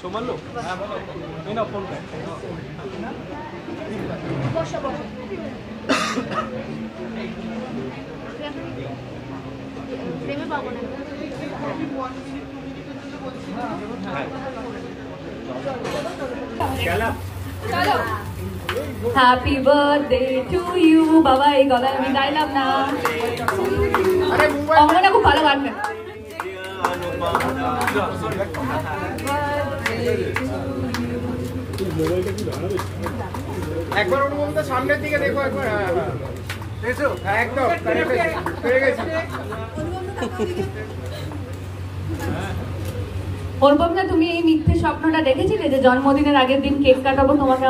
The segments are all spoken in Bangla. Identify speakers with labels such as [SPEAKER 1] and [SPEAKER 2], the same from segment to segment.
[SPEAKER 1] সোমালো হ্যাঁ বলো এই না ফোন কর
[SPEAKER 2] বসো বসো প্রেমে পাবো না
[SPEAKER 1] চলো
[SPEAKER 2] চলো হ্যাপি বার্থডে টু ইউ বাবা এই গলা আমি গাইলাম না অঙ্গনা খুব ভালো গান
[SPEAKER 1] একবার অনুপমটা সামনের দিকে দেখো একবার দেখো একদম পেরে গেছি
[SPEAKER 2] অনুপম না তুমি এই মিথ্যে স্বপ্নটা দেখেছিলে যে জন্মদিনের আগের দিন কেক কাটাবো তোমাকে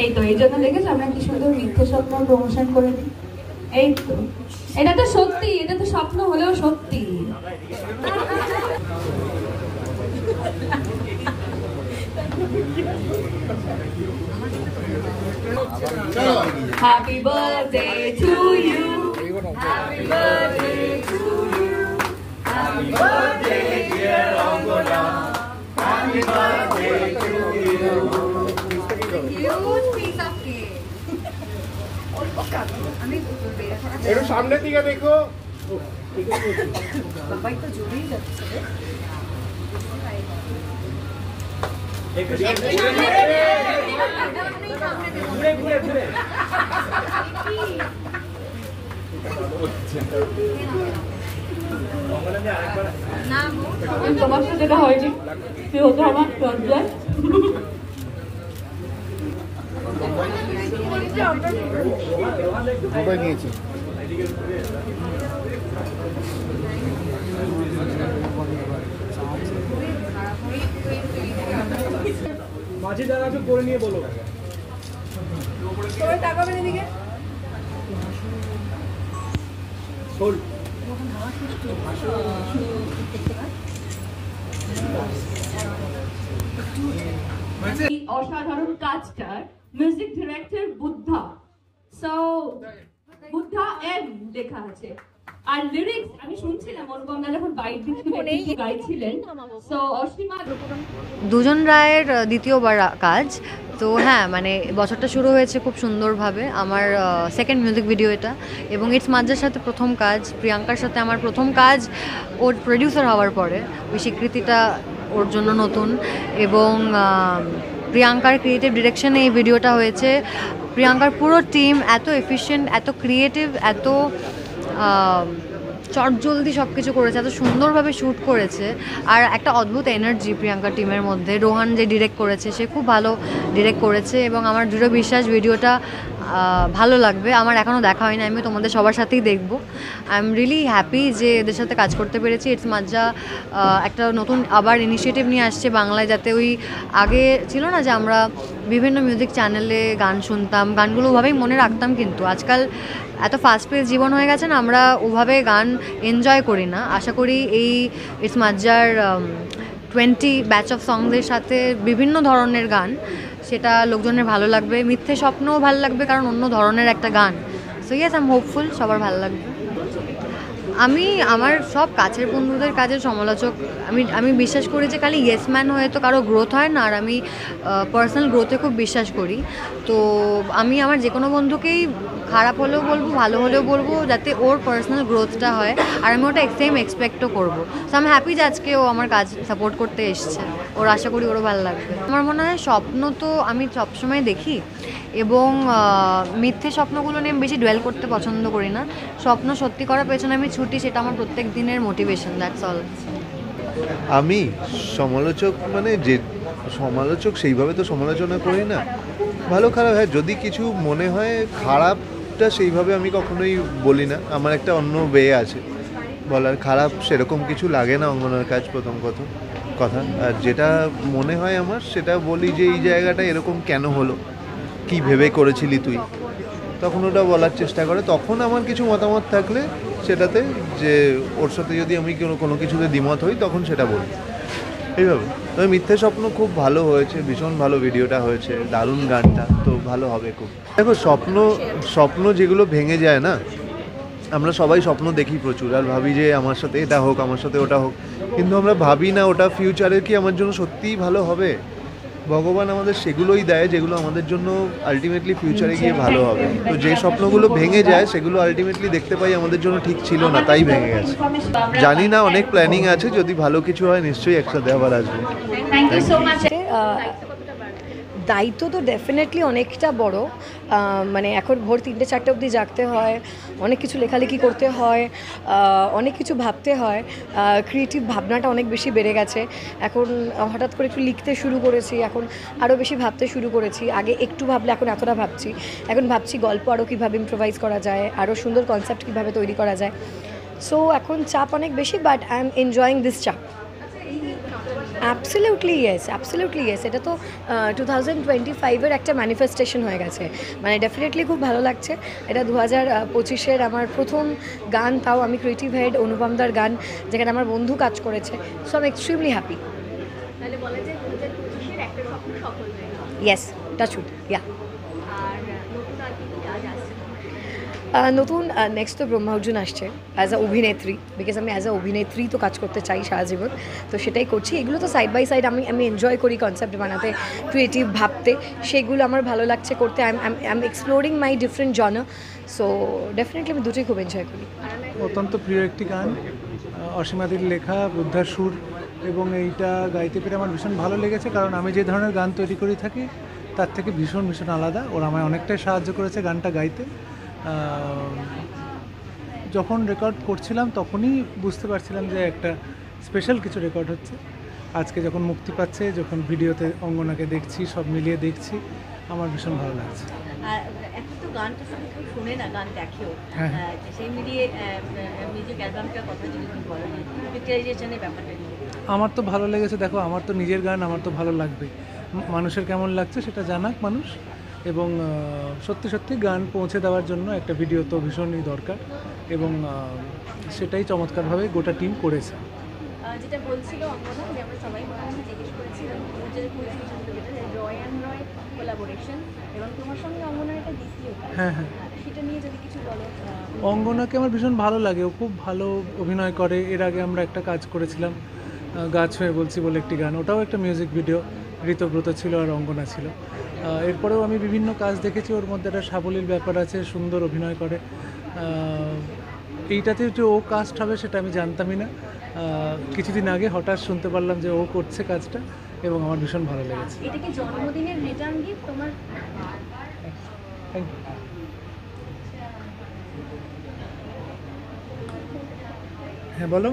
[SPEAKER 2] এই তো এই জন্য দেখেছো আমরা কি সুন্দর মিথ্যে স্বপ্ন প্রমোশন করে দিই এই তো এটা তো সত্যি এটা তো স্বপ্ন হলেও সত্যি Happy birthday to you. Happy birthday to you. Happy birthday dear Angona. Happy birthday to you. Huge piece of cake.
[SPEAKER 1] একটু সামনের দিকে দেখো
[SPEAKER 2] বাবাই তো জোরেই যাচ্ছে তোমার সাথে যেটা হয়নি তুই হতো আমার লজ্জায়
[SPEAKER 1] নিয়েছি মাঝে যারা আছে করে নিয়ে বলো
[SPEAKER 2] সবাই তাকাবেন এদিকে অসাধারণ কাজটার music director Buddha so Buddha M লেখা আছে আর লিরিক্স আমি শুনছিলাম অনুপম দা যখন বাইট দিচ্ছিলেন গাইছিলেন সো অসীমা
[SPEAKER 3] দুজন রায়ের দ্বিতীয়বার কাজ তো হ্যাঁ মানে বছরটা শুরু হয়েছে খুব সুন্দরভাবে আমার সেকেন্ড মিউজিক ভিডিও এটা এবং ইটস মাজ্জার সাথে প্রথম কাজ প্রিয়াঙ্কার সাথে আমার প্রথম কাজ ওর প্রডিউসার হওয়ার পরে ওই স্বীকৃতিটা ওর জন্য নতুন এবং প্রিয়াঙ্কার ক্রিয়েটিভ ডিরেকশনে এই ভিডিওটা হয়েছে প্রিয়াঙ্কার পুরো টিম এত এফিশিয়েন্ট এত ক্রিয়েটিভ এত চটজলদি সব কিছু করেছে এত সুন্দরভাবে শ্যুট করেছে আর একটা অদ্ভুত এনার্জি প্রিয়াঙ্কা টিমের মধ্যে রোহান যে ডিরেক্ট করেছে সে খুব ভালো ডিরেক্ট করেছে এবং আমার দৃঢ় বিশ্বাস ভিডিওটা ভালো লাগবে আমার এখনও দেখা হয়নি আমি তোমাদের সবার সাথেই দেখব আই এম রিয়েলি হ্যাপি যে এদের সাথে কাজ করতে পেরেছি ইটস মাজ্জা একটা নতুন আবার ইনিশিয়েটিভ নিয়ে আসছে বাংলায় যাতে ওই আগে ছিল না যে আমরা বিভিন্ন মিউজিক চ্যানেলে গান শুনতাম গানগুলো ওভাবেই মনে রাখতাম কিন্তু আজকাল এত ফাস্ট পেস জীবন হয়ে গেছে না আমরা ওভাবে গান এনজয় করি না আশা করি এই ইটস মাজ্জার 20 ব্যাচ অফ সংসের সাথে বিভিন্ন ধরনের গান সেটা লোকজনের ভালো লাগবে মিথ্যে স্বপ্নও ভালো লাগবে কারণ অন্য ধরনের একটা গান so yes I am hopeful সবার ভালো লাগবে আমি আমার সব কাছের বন্ধুদের কাজের সমালোচক আমি বিশ্বাস করি যে খালি ইয়েস ম্যান হয়ে তো কারো গ্রোথ হয় না আর আমি পার্সোনাল গ্রোথে খুব বিশ্বাস করি তো আমি আমার যে কোনো বন্ধুকেই খারাপ হলেও বলবো ভালো হলেও বলবো যাতে ওর পার্সোনাল গ্রোথটা হয় আর আমি ওটা সেম এক্সপেক্টও করবো সো আমি হ্যাপি যে আজকে ও আমার কাজ সাপোর্ট করতে এসছে ওর আশা করি ওরও ভালো লাগবে আমার মনে হয় স্বপ্ন তো আমি সবসময় দেখি এবং মিথ্যে স্বপ্নগুলো নিয়ে বেশি ডুয়েল করতে পছন্দ করি না স্বপ্ন সত্যি করার পেছনে আমি ছুটি সেটা আমার প্রত্যেক দিনের মোটিভেশন দ্যাটস অল
[SPEAKER 4] আমি সমালোচক মানে যে সমালোচক সেইভাবে তো সমালোচনা করি না ভালো খারাপ হয় যদি কিছু মনে হয় খারাপটা সেইভাবে আমি কখনোই বলি না আমার একটা অন্য ওয়ে আছে বলার খারাপ সেরকম কিছু লাগে না অঙ্গনার কাজ প্রথম কথা আর যেটা মনে হয় আমার সেটা বলি যে এই জায়গাটা এরকম কেন হলো কি ভেবে করেছিলি তুই তখন ওটা বলার চেষ্টা করে তখন আমার কিছু মতামত থাকলে সেটাতে যে ওর সাথে যদি আমি কোনো কিছুতে দ্বিমত হই তখন সেটা বলি এইভাবে তবে মিথ্যে স্বপ্ন খুব ভালো হয়েছে ভীষণ ভালো ভিডিওটা হয়েছে দারুণ গানটা তো ভালো হবে খুব দেখো স্বপ্ন যেগুলো ভেঙে যায় না আমরা সবাই স্বপ্ন দেখি প্রচুর আর ভাবি যে আমার সাথে এটা হোক, আমার সাথে ওটা হোক, কিন্তু আমরা ভাবি না ওটা ফিউচারে কি আমার জন্য সত্যিই ভালো হবে। ভগবান আমাদের সেগুলোই দেয় যেগুলো আমাদের জন্য আলটিমেটলি ফিউচারে গিয়ে ভালো হবে। তো যে স্বপ্নগুলো ভেঙে যায় সেগুলো আলটিমেটলি দেখতে পাই আমাদের জন্য ঠিক ছিল না, তাই ভেঙে গেছে। জানি না, অনেক প্ল্যানিং আছে, যদি ভালো কিছু হয় নিশ্চয়ই একসাথে আবার আসবো।
[SPEAKER 2] Thank you so much.
[SPEAKER 5] দায়িত্ব তো ডেফিনেটলি অনেকটা বড়। মানে এখন ভোর 3-4 অবধি জাগতে হয়, অনেক কিছু লেখালেখি করতে হয়, অনেক কিছু ভাবতে হয়। ক্রিয়েটিভ ভাবনাটা অনেক বেশি বেড়ে গেছে এখন। হঠাৎ করে একটু লিখতে শুরু করেছি, এখন আরও বেশি ভাবতে শুরু করেছি। আগে একটু ভাবলে এখন এতটা ভাবছি। এখন ভাবছি গল্প আরও কীভাবে ইম্প্রোভাইজ করা যায়, আরও সুন্দর কনসেপ্ট কীভাবে তৈরি করা যায়। সো এখন চাপ অনেক বেশি, but I am enjoying this চাপ। Absolutely yes. এটা তো 2025-এর একটা ম্যানিফেস্টেশন হয়ে গেছে। মানে ডেফিনেটলি খুব ভালো লাগছে। এটা 2025-এর আমার প্রথম গান, তাও আমি ক্রিয়েটিভ হেড অনুপমদার গান, যেখানে আমার বন্ধু কাজ করেছে। So I am extremely happy.
[SPEAKER 2] তাহলে বলা যায় 2025-এর একটা স্বপ্ন সফল হয়ে গেল।
[SPEAKER 5] ইয়েস, টাচউড, ইয়া।
[SPEAKER 2] আর নতুন আর কি কাজ আসছে?
[SPEAKER 5] নতুন নেক্সট তো ব্রহ্মা অর্জুন আসছে অ্যাজ আ অভিনেত্রী, বিকজ আমি অ্যাজ আ অভিনেত্রী তো কাজ করতে চাই সারা জীবন। তো সেটাই করছি। এগুলো তো সাইড বাই সাইড আমি এনজয় করি কনসেপ্ট বানাতে, ক্রিয়েটিভ ভাবতে, সেগুলো আমার ভালো লাগছে করতে। I am exploring my different genre. So definitely আমি দুটোই খুব এনজয় করি।
[SPEAKER 6] অত্যন্ত প্রিয় একটি গান, অসীমাদির লেখা, বুদ্ধার সুর, এবং এইটা গাইতে পেরে আমার ভীষণ ভালো লেগেছে। কারণ আমি যে ধরনের গান তৈরি করে থাকি তার থেকে ভীষণ আলাদা। ওরা আমায় অনেকটাই সাহায্য করেছে গানটা গাইতে। যখন রেকর্ড করছিলাম তখনই বুঝতে পারছিলাম যে একটা স্পেশাল কিছু রেকর্ড হচ্ছে। আজকে যখন মুক্তি পাচ্ছে, যখন ভিডিওতে অঙ্গনাকে দেখছি, সব মিলিয়ে দেখছি, আমার ভীষণ ভালো লাগছে।
[SPEAKER 7] আর এখন তো গানটা শুধু কেউ শোনে না, গান দেখেও। সেই মিলিয়ে মিউজিক অ্যালবামটার কথা যদি তুমি বলো, পিকচারাইজেশনের ব্যাপারটা নিয়ে।
[SPEAKER 6] আমার তো ভালো লেগেছে। দেখো, আমার তো নিজের গান, আমার তো ভালো লাগবে। মানুষের কেমন লাগছে সেটা জানাক মানুষ। এবং সত্যি গান পৌঁছে দেওয়ার জন্য একটা ভিডিও তো ভীষণই দরকার, এবং সেটাই চমৎকারভাবে গোটা টিম করেছে।
[SPEAKER 7] যেটা বলছিল অঙ্গনা, যে আমরা সবাই মোটামুটি জিজ্ঞেস করেছিলাম রয় অ্যান্ড রয় কোলাবোরেশন, এবং তোমার সঙ্গে অঙ্গনার একটা দ্বিতীয় কাজ।
[SPEAKER 6] হ্যাঁ,
[SPEAKER 7] সেটা নিয়ে যদি কিছু বলো।
[SPEAKER 6] অঙ্গনাকে আমার ভীষণ ভালো লাগে, ও খুব ভালো অভিনয় করে। এর আগে আমরা একটা কাজ করেছিলাম, গাছ হয়ে বলছি বলে একটি গান, ওটাও একটা মিউজিক ভিডিও। ঋতব্রত ছিল আর অঙ্গনা ছিল। এরপরেও আমি বিভিন্ন কাজ দেখেছি, ওর মধ্যে একটা সাবলীল ব্যাপার আছে, সুন্দর অভিনয় করে। এইটাতে যে ও কাস্ট হবে সেটা আমি জানতামই না। কিছুদিন আগে হঠাৎ শুনতে পারলাম যে ও করছে কাজটা, এবং আমার ভীষণ ভালো লেগেছে।
[SPEAKER 7] এটা কি জন্মদিনের রিটার্ন গিফট তোমার?
[SPEAKER 6] হ্যাঁ, বলো।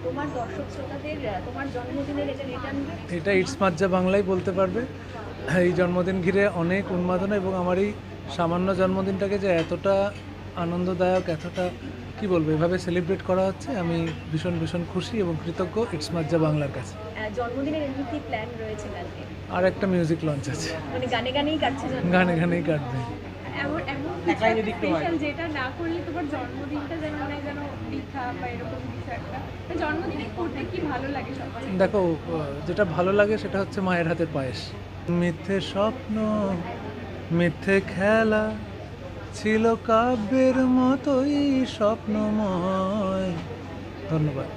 [SPEAKER 7] তোমার দর্শক শ্রোতাদের তোমার জন্মদিনের এটা রিটার্ন গিফট?
[SPEAKER 6] এটা ইটস মাজ্জা বাংলাই বলতে পারবে। এই জন্মদিন ঘিরে অনেক উন্মাদনা, এবং আমার এই সামান্য জন্মদিনটাকে যে এতটা আনন্দদায়ক, এতটা কি বলবো, এভাবে সেলিব্রেট করা হচ্ছে, আমি ভীষণ খুশি এবং কৃতজ্ঞ ইটস মাজ্জা বাংলার কাছে।
[SPEAKER 7] জন্মদিনের এমনি প্ল্যান রয়েছে কালকে?
[SPEAKER 6] আর একটা মিউজিক লঞ্চ আছে,
[SPEAKER 7] মানে গানেই কাটছে?
[SPEAKER 6] গানেই কাটবে।
[SPEAKER 7] এমন স্পেশাল যেটা না করলে তোমার জন্মদিনটা যেন বৃথা বা এরকম কিছু একটা। জন্মদিনে করতে কি ভালো লাগে সবচেয়ে?
[SPEAKER 6] দেখো, যেটা ভালো লাগে সেটা হচ্ছে মায়ের হাতের পায়েস। মিথ্যে স্বপ্ন, মিথ্যে খেলা ছিল কাব্যের মতোই স্বপ্নময়। ধন্যবাদ।